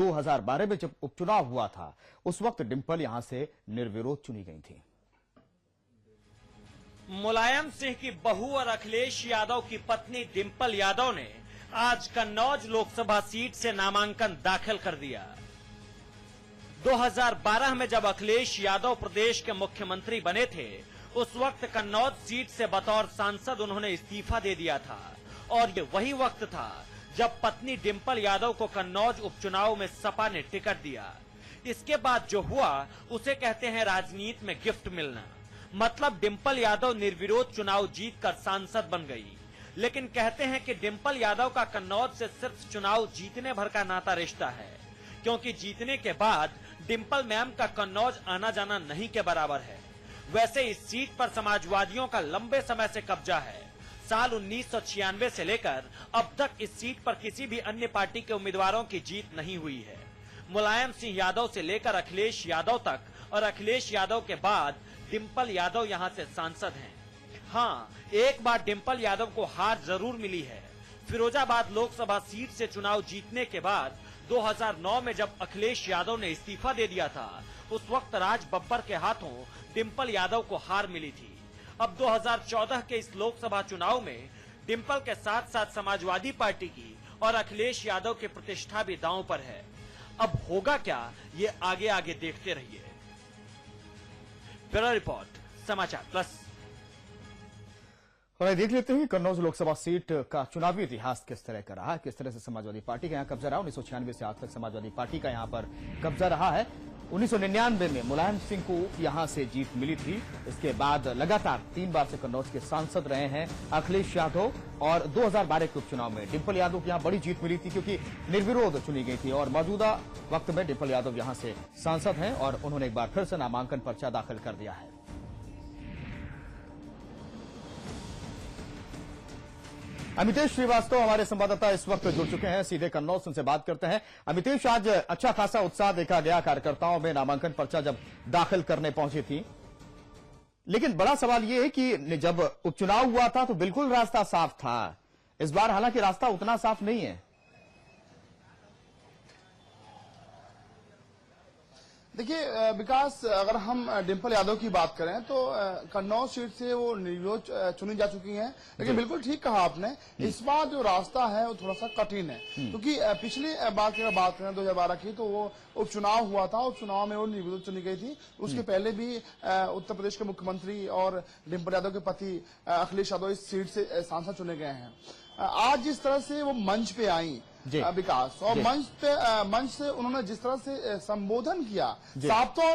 2012 में जब उपचुनाव हुआ था उस वक्त डिंपल यहां से निर्विरोध चुनी गई थी। मुलायम सिंह की बहू और अखिलेश यादव की पत्नी डिंपल यादव ने आज कन्नौज लोकसभा सीट से नामांकन दाखिल कर दिया। 2012 में जब अखिलेश यादव प्रदेश के मुख्यमंत्री बने थे उस वक्त कन्नौज सीट से बतौर सांसद उन्होंने इस्तीफा दे दिया था और ये वही वक्त था जब पत्नी डिंपल यादव को कन्नौज उपचुनाव में सपा ने टिकट दिया। इसके बाद जो हुआ उसे कहते हैं राजनीति में गिफ्ट मिलना। मतलब डिंपल यादव निर्विरोध चुनाव जीतकर सांसद बन गई, लेकिन कहते हैं कि डिंपल यादव का कन्नौज से सिर्फ चुनाव जीतने भर का नाता रिश्ता है, क्योंकि जीतने के बाद डिंपल मैम का कन्नौज आना जाना नहीं के बराबर है। वैसे इस सीट पर समाजवादियों का लंबे समय से कब्जा है। साल 1996 से लेकर अब तक इस सीट पर किसी भी अन्य पार्टी के उम्मीदवारों की जीत नहीं हुई है। मुलायम सिंह यादव से लेकर अखिलेश यादव तक और अखिलेश यादव के बाद डिंपल यादव यहां से सांसद हैं। हाँ, एक बार डिंपल यादव को हार जरूर मिली है। फिरोजाबाद लोकसभा सीट से चुनाव जीतने के बाद 2009 में जब अखिलेश यादव ने इस्तीफा दे दिया था उस वक्त राज बब्बर के हाथों डिंपल यादव को हार मिली थी। अब 2014 के इस लोकसभा चुनाव में डिंपल के साथ साथ समाजवादी पार्टी की और अखिलेश यादव की प्रतिष्ठा भी दांव पर है। अब होगा क्या, ये आगे आगे देखते रहिए। ब्यूरो रिपोर्ट, समाचार प्लस। और देख लेते हैं कि कन्नौज लोकसभा सीट का चुनावी इतिहास किस तरह का रहा है, किस तरह से समाजवादी पार्टी का यहां कब्जा रहा। 1996 से आज तक समाजवादी पार्टी का यहां पर कब्जा रहा है। 1999 में मुलायम सिंह को यहां से जीत मिली थी। इसके बाद लगातार 3 बार से कन्नौज के सांसद रहे हैं अखिलेश यादव और 2012 के उपचुनाव में डिंपल यादव को यहां बड़ी जीत मिली थी क्योंकि निर्विरोध चुनी गई थी और मौजूदा वक्त में डिंपल यादव यहां से सांसद हैं और उन्होंने एक बार फिर से नामांकन पर्चा दाखिल कर दिया है। अमितेश श्रीवास्तव हमारे संवाददाता इस वक्त जुड़ चुके हैं, सीधे कन्नौज उनसे बात करते हैं। अमितेश, आज अच्छा खासा उत्साह देखा गया कार्यकर्ताओं में नामांकन पर्चा जब दाखिल करने पहुंची थी, लेकिन बड़ा सवाल यह है कि जब उपचुनाव हुआ था तो बिल्कुल रास्ता साफ था। इस बार हालांकि रास्ता उतना साफ नहीं है। देखिए विकास, अगर हम डिंपल यादव की बात करें तो कन्नौज सीट से वो निर्विरोध चुनी जा चुकी हैं, लेकिन बिल्कुल ठीक कहा आपने, इस बार जो रास्ता है वो थोड़ा सा कठिन है क्योंकि पिछली बार की बात करें 2012 की तो वो उपचुनाव हुआ था, उपचुनाव में वो निर्विरोध चुनी गई थी। उसके पहले भी उत्तर प्रदेश के मुख्यमंत्री और डिंपल यादव के पति अखिलेश यादव इस सीट से सांसद चुने गए हैं। आज जिस तरह से वो मंच पे आई विकास और मंच से उन्होंने जिस तरह से संबोधन किया, साफ तौर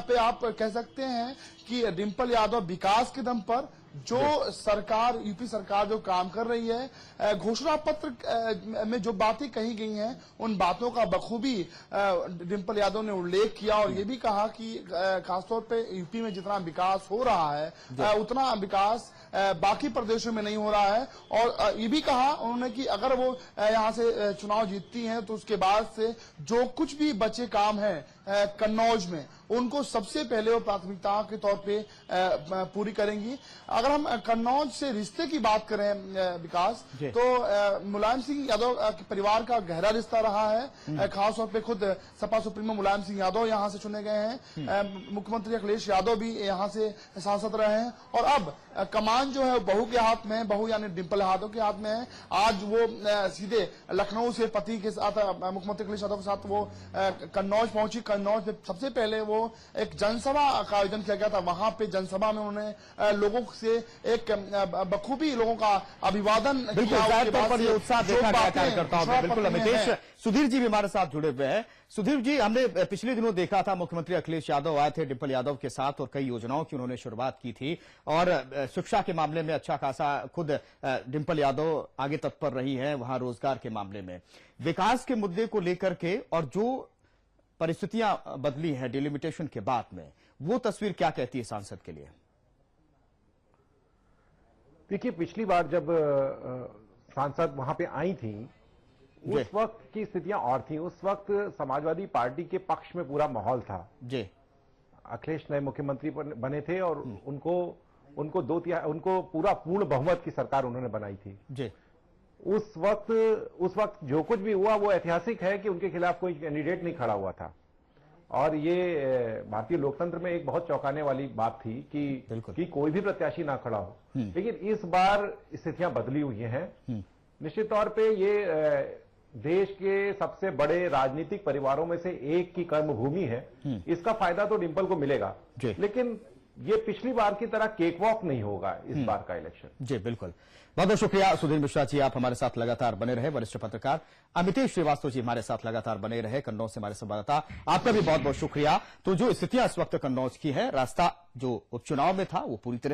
पे आप कह सकते हैं कि डिंपल यादव विकास के दम पर जो सरकार, यूपी सरकार जो काम कर रही है, घोषणा पत्र में जो बातें कही गई हैं उन बातों का बखूबी डिंपल यादव ने उल्लेख किया और ये भी कहा कि खासतौर पे यूपी में जितना विकास हो रहा है उतना विकास बाकी प्रदेशों में नहीं हो रहा है। और ये भी कहा उन्होंने कि अगर वो यहाँ से चुनाव जीतती हैं तो उसके बाद से जो कुछ भी बचे काम है कन्नौज में उनको सबसे पहले वो प्राथमिकता के तौर पे पूरी करेंगी। अगर हम कन्नौज से रिश्ते की बात करें विकास, तो मुलायम सिंह यादव के परिवार का गहरा रिश्ता रहा है। खासतौर पे खुद सपा सुप्रीमो मुलायम सिंह यादव यहाँ से चुने गए हैं। मुख्यमंत्री अखिलेश यादव भी यहाँ से सांसद रहे हैं और अब कमान जो है बहू के हाथ में, बहू यानी डिंपल यादव के हाथ में है। आज वो सीधे लखनऊ से पति के साथ, मुख्यमंत्री अखिलेश यादव के साथ वो कन्नौज पहुंची। कन्नौज में सबसे पहले वो एक जनसभा का आयोजन किया गया था। वहां पे जनसभा में उन्होंने लोगों से एक बखूबी लोगों का अभिवादन किया। उत्साह देखा गया कार्यकर्ताओं में। बिल्कुल अमितेश, सुधीर जी भी हमारे साथ जुड़े हुए हैं। सुधीर जी, हमने पिछले दिनों देखा था मुख्यमंत्री अखिलेश यादव आए थे डिंपल यादव के साथ और कई योजनाओं की उन्होंने शुरुआत की थी और शिक्षा के मामले में अच्छा खासा खुद डिंपल यादव आगे तत्पर रही है, वहां रोजगार के मामले में, विकास के मुद्दे को लेकर के और जो परिस्थितियां बदली हैं डिलिमिटेशन के बाद में, वो तस्वीर क्या कहती है सांसद के लिए? देखिए, पिछली बार जब सांसद वहां पे आई थी उस वक्त की स्थितियां और थी। उस वक्त समाजवादी पार्टी के पक्ष में पूरा माहौल था जी। अखिलेश नए मुख्यमंत्री बने थे और उनको पूरा पूर्ण बहुमत की सरकार उन्होंने बनाई थी जी। उस वक्त जो कुछ भी हुआ वो ऐतिहासिक है कि उनके खिलाफ कोई कैंडिडेट नहीं खड़ा हुआ था। और ये भारतीय लोकतंत्र में एक बहुत चौंकाने वाली बात थी कि कोई भी प्रत्याशी ना खड़ा हो। लेकिन इस बार स्थितियां बदली हुई हैं। निश्चित तौर पे ये देश के सबसे बड़े राजनीतिक परिवारों में से एक की कर्मभूमि है। इसका फायदा तो डिंपल को मिलेगा, लेकिन ये पिछली बार की तरह केक वॉक नहीं होगा इस बार का इलेक्शन। जी बिल्कुल, बहुत बहुत शुक्रिया सुधीर मिश्रा जी, आप हमारे साथ लगातार बने रहे। वरिष्ठ पत्रकार अमितेश श्रीवास्तव जी हमारे साथ लगातार बने रहे, कन्नौज से हमारे संवाददाता, आपका भी बहुत बहुत शुक्रिया। तो जो स्थितियां इस वक्त कन्नौज की है, रास्ता जो उपचुनाव में था वो पूरी तरह